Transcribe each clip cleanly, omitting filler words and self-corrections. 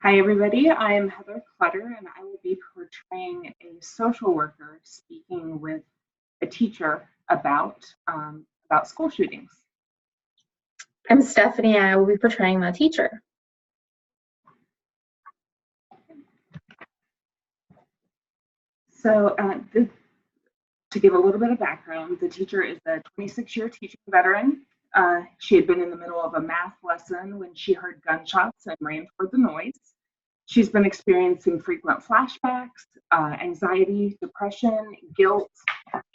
Hi, everybody. I'm Heather Clutter, and I will be portraying a social worker speaking with a teacher about school shootings. I'm Stephanie. I will be portraying the teacher. So, to give a little bit of background, the teacher is a 26-year teaching veteran. She had been in the middle of a math lesson when she heard gunshots and ran toward the noise. She's been experiencing frequent flashbacks, anxiety, depression, guilt,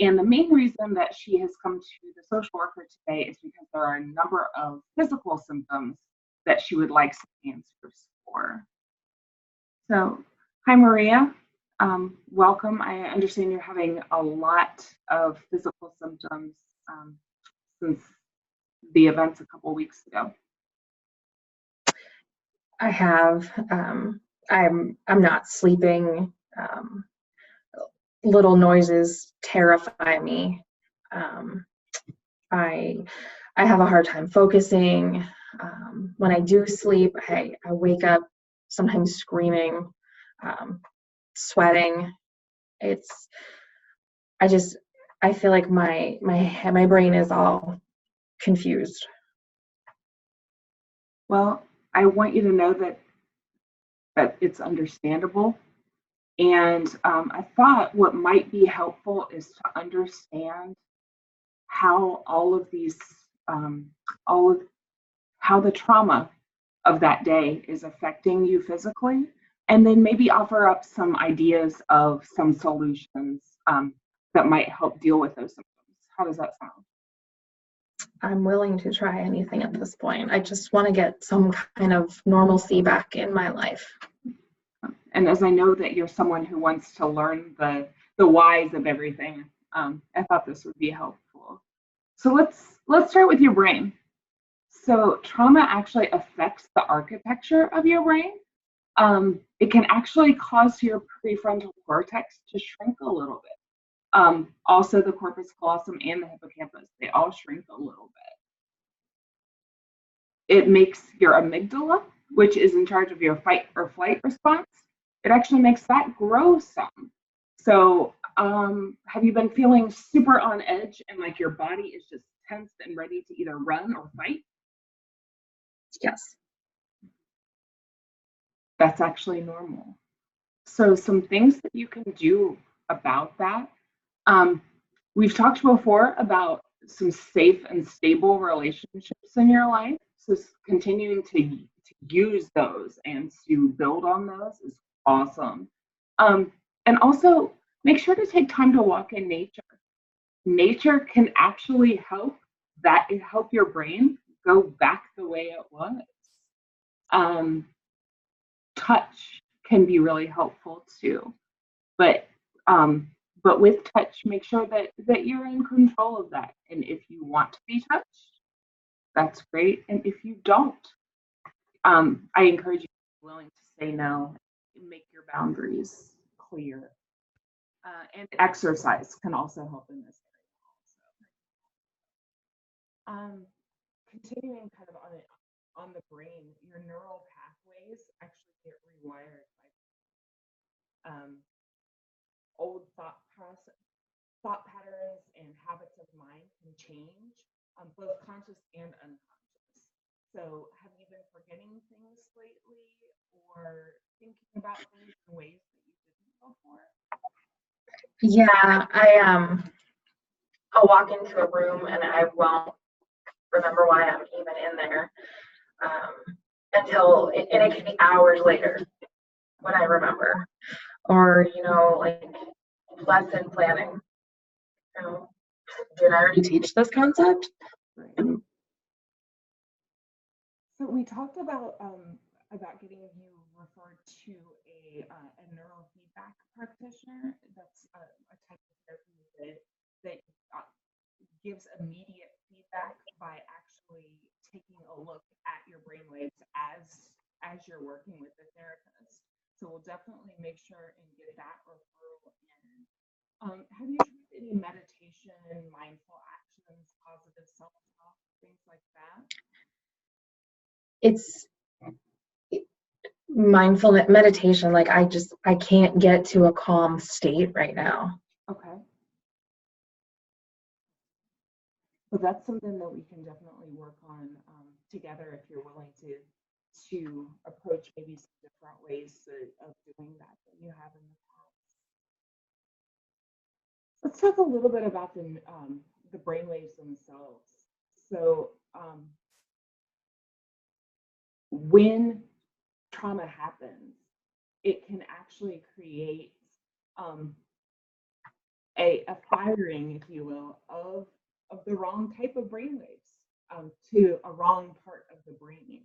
and the main reason that she has come to the social worker today is because there are a number of physical symptoms that she would like some answers for. So, hi Maria, welcome. I understand you're having a lot of physical symptoms since the events a couple weeks ago. I have. I'm not sleeping. Little noises terrify me. I have a hard time focusing. When I do sleep, I wake up sometimes screaming, sweating. I feel like my brain is all confused. Well, I want you to know that it's understandable. And I thought what might be helpful is to understand how all of these, how the trauma of that day is affecting you physically, and then maybe offer up some ideas of some solutions that might help deal with those symptoms. How does that sound? I'm willing to try anything at this point. I just want to get some kind of normalcy back in my life. And as I know that you're someone who wants to learn the whys of everything, I thought this would be helpful. So let's start with your brain. So trauma actually affects the architecture of your brain. It can actually cause your prefrontal cortex to shrink a little bit. Also, the corpus callosum and the hippocampus, they all shrink a little bit. It makes your amygdala, which is in charge of your fight or flight response, it actually makes that grow some. So have you been feeling super on edge and like your body is just tensed and ready to either run or fight? Yes. That's actually normal. So some things that you can do about that. We've talked before about some safe and stable relationships in your life. So continuing to use those and to build on those is awesome. And also make sure to take time to walk in nature. Nature can actually help your brain go back the way it was. Touch can be really helpful too, but with touch, make sure that you're in control of that. And if you want to be touched, that's great. And if you don't, I encourage you to be willing to say no, make your boundaries clear. And exercise can also help in this area. Continuing kind of on the brain, your neural pathways actually get rewired by old thought patterns and habits of mind can change, both conscious and unconscious. So have you been forgetting things lately or thinking about things in ways that you didn't before? Yeah, I'll walk into a room and I won't remember why I'm even in there and it can be hours later when I remember. Or, like lesson planning. Did I already teach this concept? Right. So we talked about getting you referred to a neurofeedback practitioner. That's a type of therapy that gives immediate feedback by actually taking a look at your brainwaves as you're working with the therapist. So we'll definitely make sure and get that referral in. Have you tried any meditation, mindful actions, positive self-talk, things like that? mindfulness meditation. Like I can't get to a calm state right now. Okay. Well, that's something that we can definitely work on together if you're willing to approach maybe some different ways of doing that than you have in the past. Let's talk a little bit about the brain waves themselves. So when trauma happens, it can actually create um, a firing, if you will, of the wrong type of brainwaves to a wrong part of the brain,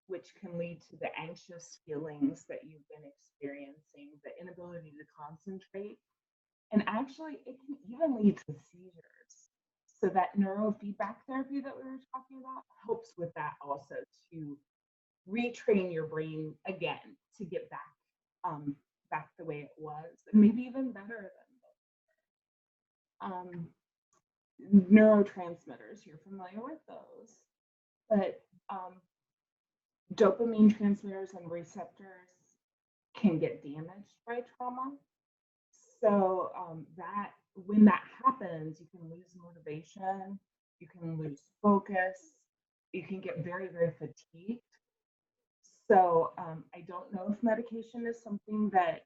which can lead to the anxious feelings that you've been experiencing, the inability to concentrate, and actually it can even lead to seizures. So that neurofeedback therapy that we were talking about helps with that also to retrain your brain again to get back the way it was, and maybe even better than neurotransmitters. You're familiar with those, but dopamine transmitters and receptors can get damaged by trauma. So that when that happens, you can lose motivation, you can lose focus, you can get very, very fatigued. So I don't know if medication is something that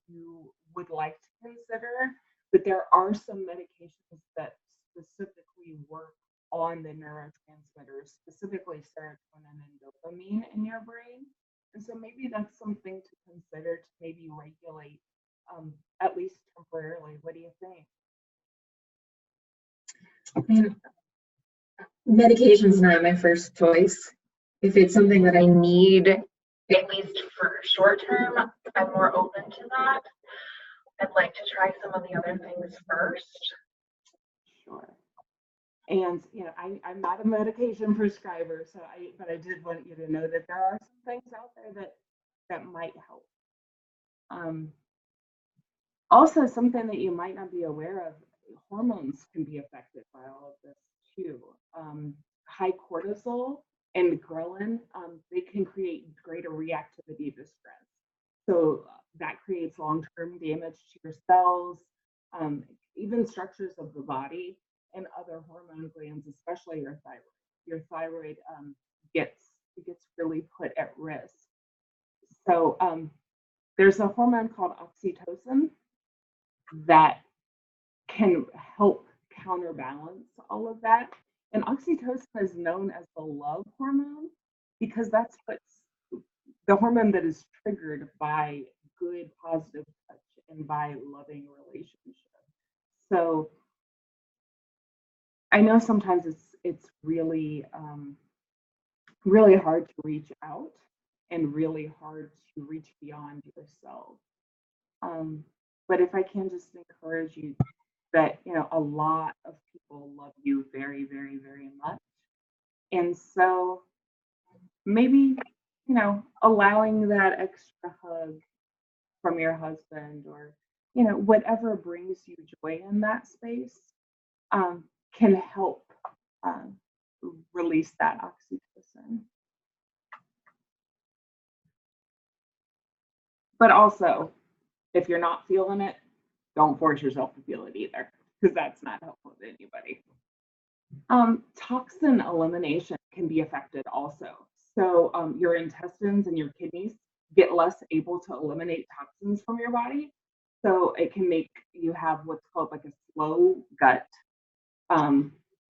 you would like to consider, but there are some medications that specifically work on the neurotransmitters, specifically serotonin and dopamine in your brain. And so maybe that's something to consider to maybe regulate, at least temporarily. What do you think? I mean, medication's not my first choice. If it's something that I need, at least for short term, I'm more open to that. I'd like to try some of the other things first. Sure. And I'm not a medication prescriber, but I did want you to know that there are some things out there that might help. Also, something that you might not be aware of, hormones can be affected by all of this too. High cortisol and ghrelin, they can create greater reactivity to stress. So that creates long-term damage to your cells, even structures of the body and other hormone glands, especially your thyroid. Your thyroid gets really put at risk. So there's a hormone called oxytocin that can help counterbalance all of that. And oxytocin is known as the love hormone because that's what's the hormone that is triggered by good, positive touch and by loving relationships. So I know sometimes it's really hard to reach out and really hard to reach beyond yourself. But if I can just encourage you that a lot of people love you very, very, very much, and so maybe allowing that extra hug from your husband, or whatever brings you joy in that space, can help um, release that oxytocin. But also, if you're not feeling it, don't force yourself to feel it either, because that's not helpful to anybody. Toxin elimination can be affected also. So your intestines and your kidneys get less able to eliminate toxins from your body. So it can make you have what's called like a slow gut,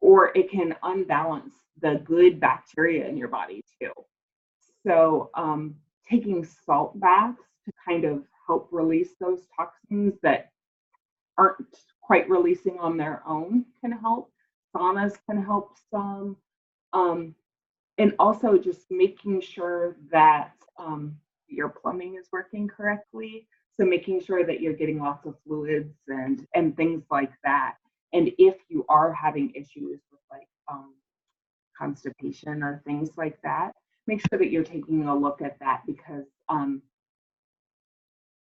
or it can unbalance the good bacteria in your body too. So taking salt baths to kind of help release those toxins that aren't quite releasing on their own can help. Saunas can help some. And also just making sure that your plumbing is working correctly. So making sure that you're getting lots of fluids and things like that. And if you are having issues with like constipation or things like that, make sure that you're taking a look at that, because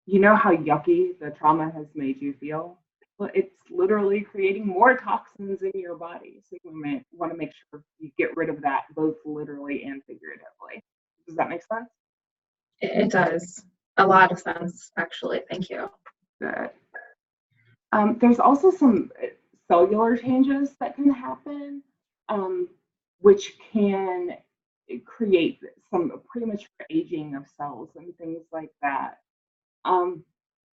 you know how yucky the trauma has made you feel? Well, it's literally creating more toxins in your body. So you want to make sure you get rid of that, both literally and figuratively. Does that make sense? It does a lot of sense, actually. Thank you. Good. There's also some cellular changes that can happen, which can create some premature aging of cells and things like that.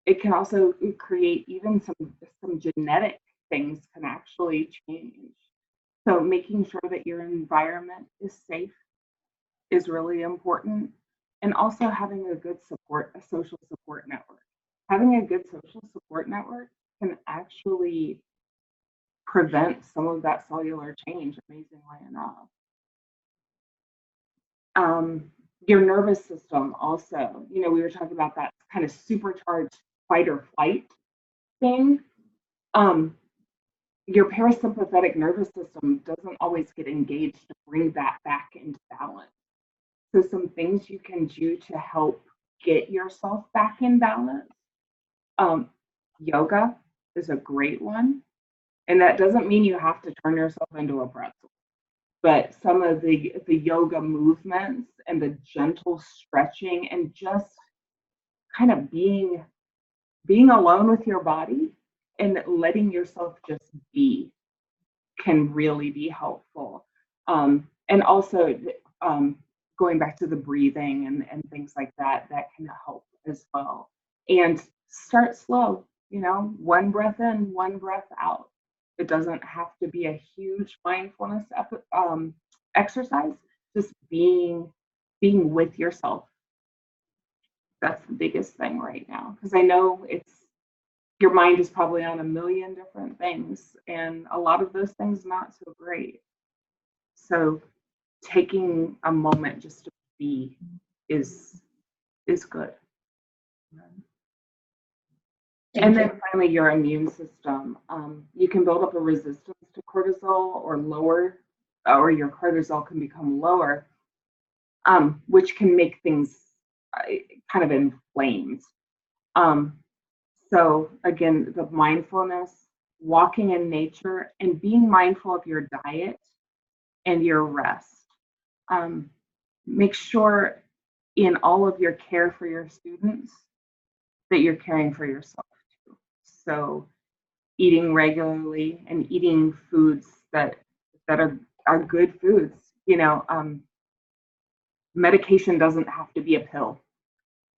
It can also create even some genetic things can actually change. So making sure that your environment is safe is really important, and also having a social support network. Having a good social support network can actually prevent some of that cellular change, amazingly enough. Your nervous system also, we were talking about that kind of supercharged fight or flight thing. Um, your parasympathetic nervous system doesn't always get engaged to bring that back into balance. So some things you can do to help get yourself back in balance. Um, Yoga is a great one. And that doesn't mean you have to turn yourself into a pretzel, but some of the yoga movements and the gentle stretching and just kind of being alone with your body and letting yourself just be can really be helpful. And also going back to the breathing and things like that, that can help as well. And start slow, one breath in, one breath out. It doesn't have to be a huge mindfulness exercise, just being with yourself. That's the biggest thing right now. Because I know your mind is probably on a million different things, and a lot of those things not so great. So taking a moment just to be is good. And then finally, your immune system. You can build up a resistance to cortisol or lower, or your cortisol can become lower, which can make things kind of inflamed. So again, the mindfulness, walking in nature, and being mindful of your diet and your rest. Make sure in all of your care for your students that you're caring for yourself too. So eating regularly and eating foods that are good foods. Medication doesn't have to be a pill.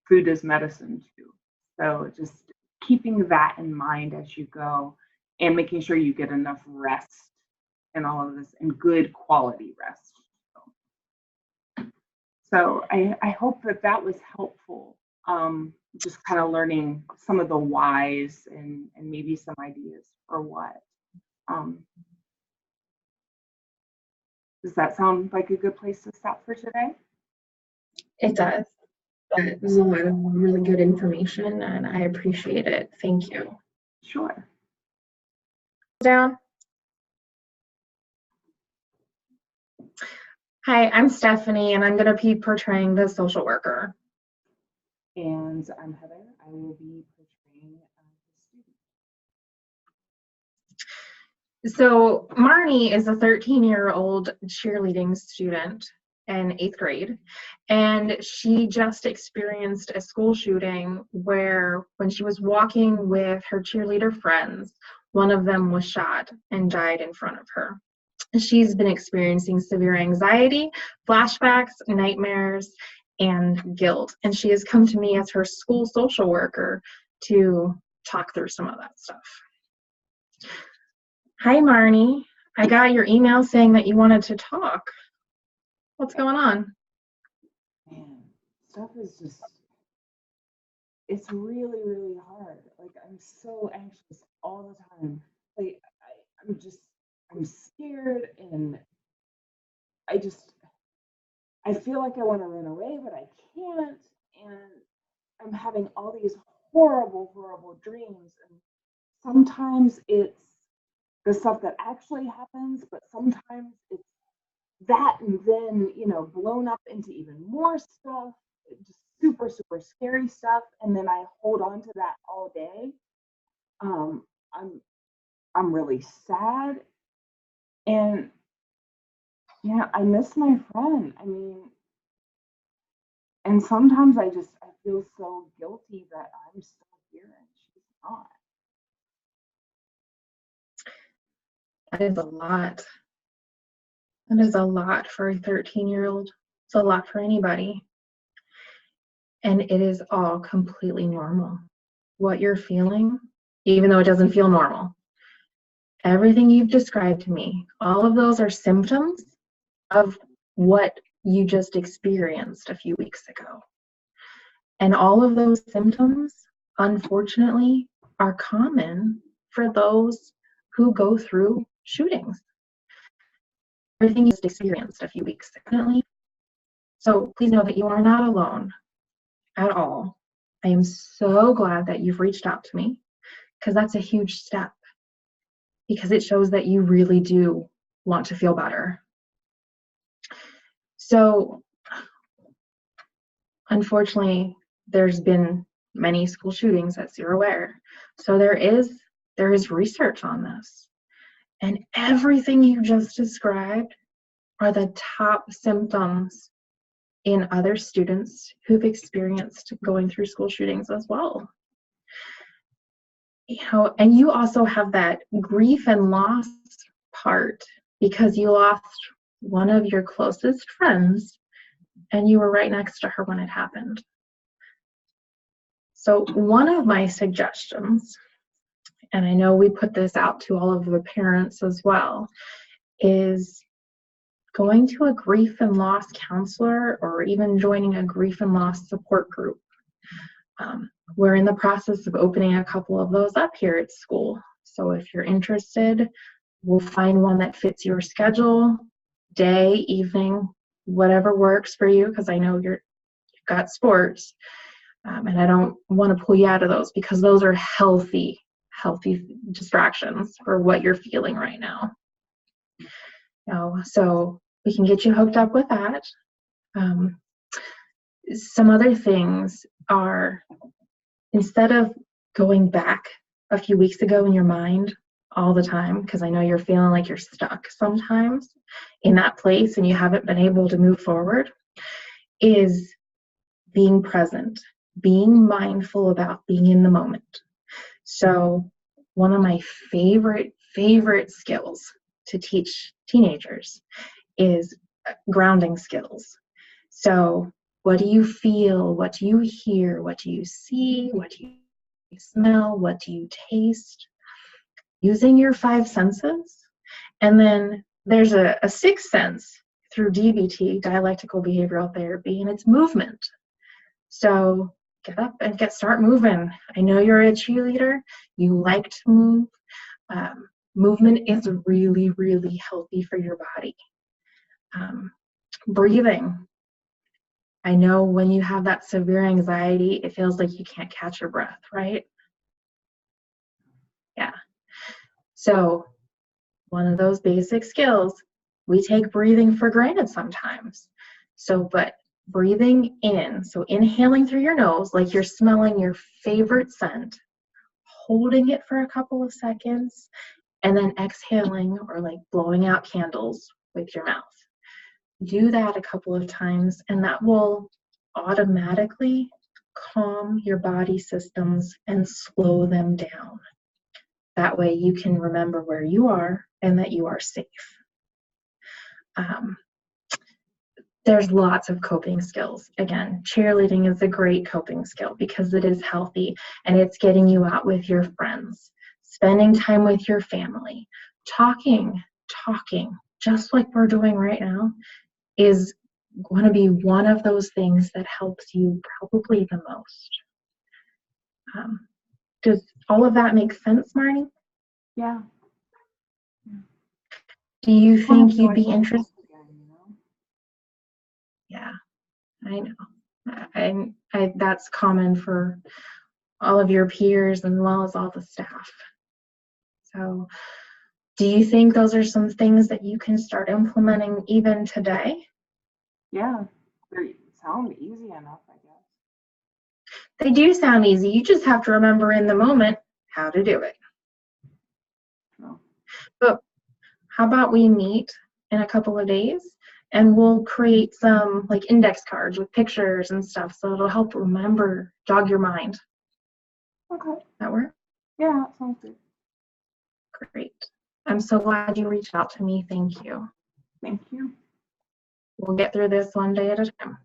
Food is medicine too. So just keeping that in mind as you go and making sure you get enough rest and all of this and good quality rest. So I hope that was helpful. Just kind of learning some of the whys and maybe some ideas for what. Does that sound like a good place to stop for today? It does. That was a lot of really good information, and I appreciate it. Thank you. Sure. Down. Hi, I'm Stephanie, and I'm going to be portraying the social worker. And I'm Heather. I will be portraying the student. So Marnie is a 13-year-old cheerleading student in 8th grade, and she just experienced a school shooting where when she was walking with her cheerleader friends, one of them was shot and died in front of her. She's been experiencing severe anxiety, flashbacks, nightmares, and guilt, and she has come to me as her school social worker to talk through some of that stuff. Hi, Marnie. I got your email saying that you wanted to talk. What's going on? Man, stuff is just, it's really, really hard. Like, I'm so anxious all the time. Like, I'm scared, and I feel like I want to run away, but I can't. And I'm having all these horrible, horrible dreams. And sometimes it's the stuff that actually happens, but sometimes it's that and then, blown up into even more stuff, just super, super scary stuff. And then I hold on to that all day. Um, I'm really sad. And I miss my friend. I mean, And sometimes I feel so guilty that I'm still here and she's not. That is a lot. That is a lot for a 13-year-old. It's a lot for anybody. And it is all completely normal. What you're feeling, even though it doesn't feel normal, everything you've described to me, all of those are symptoms of what you just experienced a few weeks ago. And all of those symptoms, unfortunately, are common for those who go through shootings. Everything you just experienced a few weeks ago. So please know that you are not alone at all. I am so glad that you've reached out to me, because that's a huge step, because it shows that you really do want to feel better. So unfortunately, there's been many school shootings, as you're aware. So there is research on this. And everything you just described are the top symptoms in other students who've experienced going through school shootings as well. You know, and you also have that grief and loss part, because you lost one of your closest friends and you were right next to her when it happened. So one of my suggestions, and I know we put this out to all of the parents as well, is going to a grief and loss counselor, or even joining a grief and loss support group. We're in the process of opening a couple of those up here at school. So if you're interested, we'll find one that fits your schedule, day, evening, whatever works for you, because I know you've got sports. And I don't want to pull you out of those, because those are healthy distractions for what you're feeling right now. You know, so we can get you hooked up with that. Some other things are, instead of going back a few weeks ago in your mind all the time, because I know you're feeling like you're stuck sometimes in that place and you haven't been able to move forward, is being present, being mindful about being in the moment. So one of my favorite skills to teach teenagers is grounding skills. So what do you feel? What do you hear? What do you see? What do you smell? What do you taste? Using your 5 senses. And then there's a 6th sense through DBT, dialectical behavioral therapy, and it's movement. So get up and start moving. I know you're a cheerleader. You like to move. Movement is really, really healthy for your body. Breathing. I know when you have that severe anxiety, it feels like you can't catch your breath, right? Yeah. So one of those basic skills, we take breathing for granted sometimes. So, but breathing in, so inhaling through your nose like you're smelling your favorite scent, holding it for a couple of seconds, and then exhaling, or like blowing out candles with your mouth. Do that a couple of times, and that will automatically calm your body systems and slow them down. That way you can remember where you are and that you are safe. There's lots of coping skills. Again, cheerleading is a great coping skill because it is healthy and it's getting you out with your friends, spending time with your family, talking, just like we're doing right now, is going to be one of those things that helps you probably the most. Does all of that make sense, Marnie? Yeah. Do you think you'd be interested? Yeah, I know. That's common for all of your peers as well as all the staff. So do you think those are some things that you can start implementing even today? Yeah, they sound easy enough, I guess. They do sound easy. You just have to remember in the moment how to do it. No. But how about we meet in a couple of days And we'll create some like index cards with pictures and stuff, so it'll help jog your mind. Okay. That work? Yeah, that sounds good. Great. I'm so glad you reached out to me. Thank you. Thank you. We'll get through this one day at a time.